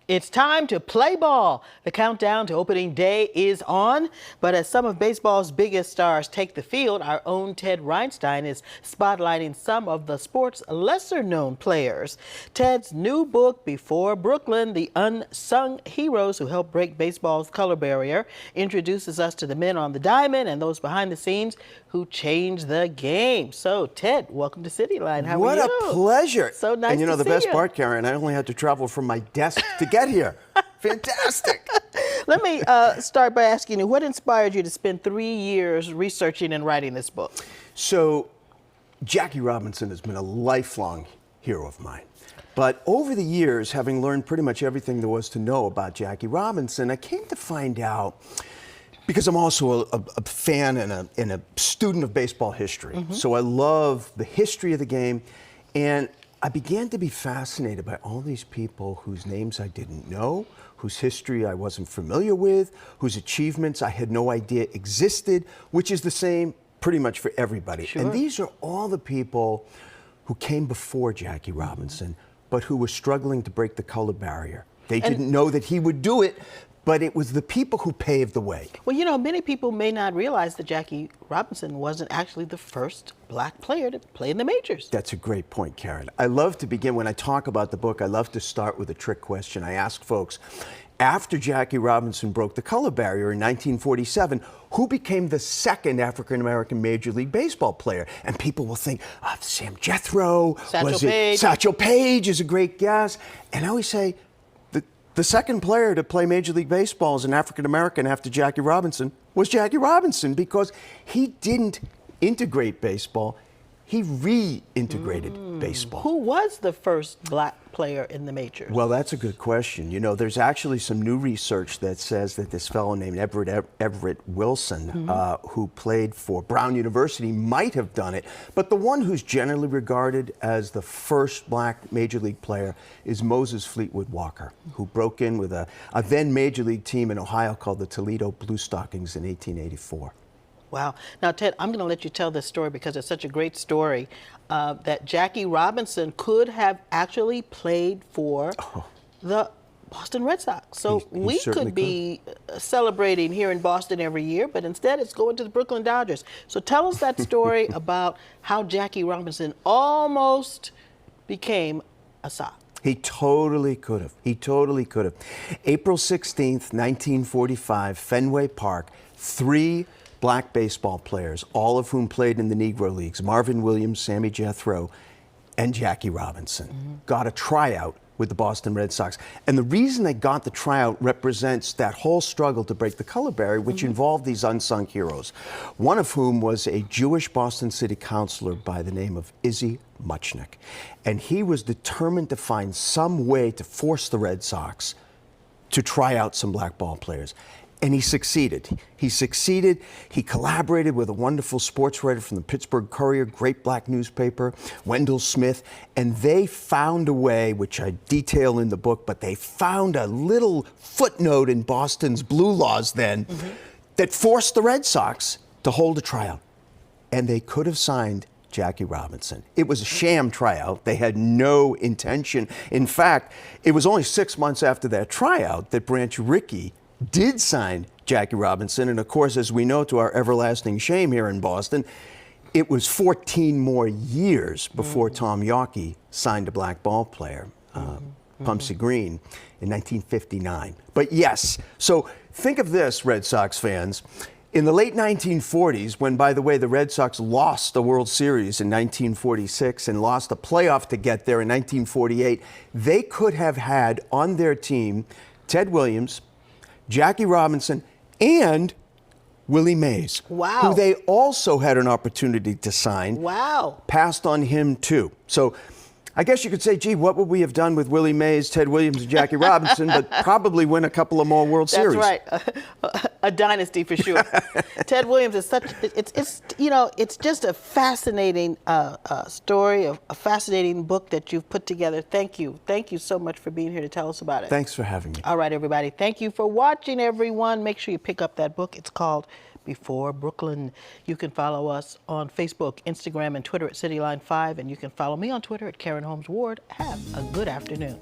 It's time to play ball. The countdown to opening day is on, but as some of baseball's biggest stars take the field, our own Ted Reinstein is spotlighting some of the sport's lesser-known players. Ted's new book, Before Brooklyn, The Unsung Heroes Who Helped Break Baseball's Color Barrier, introduces us to the men on the diamond and those behind the scenes who changed the game. So, Ted, welcome to Cityline. How are you? What a pleasure. So nice to see you. And you know, the best part, Karen, I only had to travel from my desk to get here. Fantastic. Let me start by asking you, what inspired you to spend 3 years researching and writing this book? So, Jackie Robinson has been a lifelong hero of mine. But over the years, having learned pretty much everything there was to know about Jackie Robinson, I came to find out, because I'm also a fan and a student of baseball history. So I love the history of the game, and I began to be fascinated by all these people whose names I didn't know, whose history I wasn't familiar with, whose achievements I had no idea existed, which is the same pretty much for everybody. Sure. And these are all the people who came before Jackie Robinson, but who were struggling to break the color barrier. They didn't know that he would do it, but it was the people who paved the way. Well, you know, many people may not realize that Jackie Robinson wasn't actually the first black player to play in the majors. That's a great point, Karen. I love to begin, when I talk about the book, I love to start with a trick question. I ask folks, after Jackie Robinson broke the color barrier in 1947, who became the second African-American Major League Baseball player? And people will think, Sam Jethro, Satchel Paige. Satchel Paige is a great guess. And I always say, the second player to play Major League Baseball as an African-American after Jackie Robinson was Jackie Robinson, because he didn't integrate baseball, he reintegrated baseball. Who was the first black player in the majors? Well, that's a good question. You know, there's actually some new research that says that this fellow named Everett Wilson, who played for Brown University, might have done it. But the one who's generally regarded as the first black major league player is Moses Fleetwood Walker, who broke in with a then major league team in Ohio called the Toledo Blue Stockings in 1884. Wow. Now, Ted, I'm going to let you tell this story because it's such a great story that Jackie Robinson could have actually played for the Boston Red Sox. So we could be celebrating here in Boston every year, but instead it's going to the Brooklyn Dodgers. So tell us that story about how Jackie Robinson almost became a Sox. He totally could have. He totally could have. April 16th, 1945, Fenway Park, 3 black baseball players, all of whom played in the Negro Leagues, Marvin Williams, Sammy Jethro, and Jackie Robinson, got a tryout with the Boston Red Sox. And the reason they got the tryout represents that whole struggle to break the color barrier, which involved these unsung heroes, one of whom was a Jewish Boston City councilor by the name of Izzy Muchnick. And he was determined to find some way to force the Red Sox to try out some black ball players. And he succeeded. He succeeded. He collaborated with a wonderful sports writer from the Pittsburgh Courier, great black newspaper, Wendell Smith, and they found a way, which I detail in the book, but they found a little footnote in Boston's blue laws then that forced the Red Sox to hold a tryout. And they could have signed Jackie Robinson. It was a sham tryout. They had no intention. In fact, it was only 6 months after that tryout that Branch Rickey did sign Jackie Robinson, and of course, as we know, to our everlasting shame here in Boston, it was 14 more years before Tom Yawkey signed a black ball player, Pumpsie Green, in 1959. But yes, so think of this, Red Sox fans. In the late 1940s, when, by the way, the Red Sox lost the World Series in 1946 and lost a playoff to get there in 1948, they could have had on their team Ted Williams, Jackie Robinson, and Willie Mays, who they also had an opportunity to sign. Passed on him too. So I guess you could say, gee, what would we have done with Willie Mays, Ted Williams, and Jackie Robinson, but probably win a couple of more World Series. That's right. A dynasty for sure. Ted Williams is such, it's just a fascinating story, a fascinating book that you've put together. Thank you. Thank you so much for being here to tell us about it. Thanks for having me. All right, everybody. Thank you for watching, everyone. Make sure you pick up that book. It's called Before Brooklyn. You can follow us on Facebook, Instagram, and Twitter at Cityline5, and you can follow me on Twitter at Karen Holmes Ward. Have a good afternoon.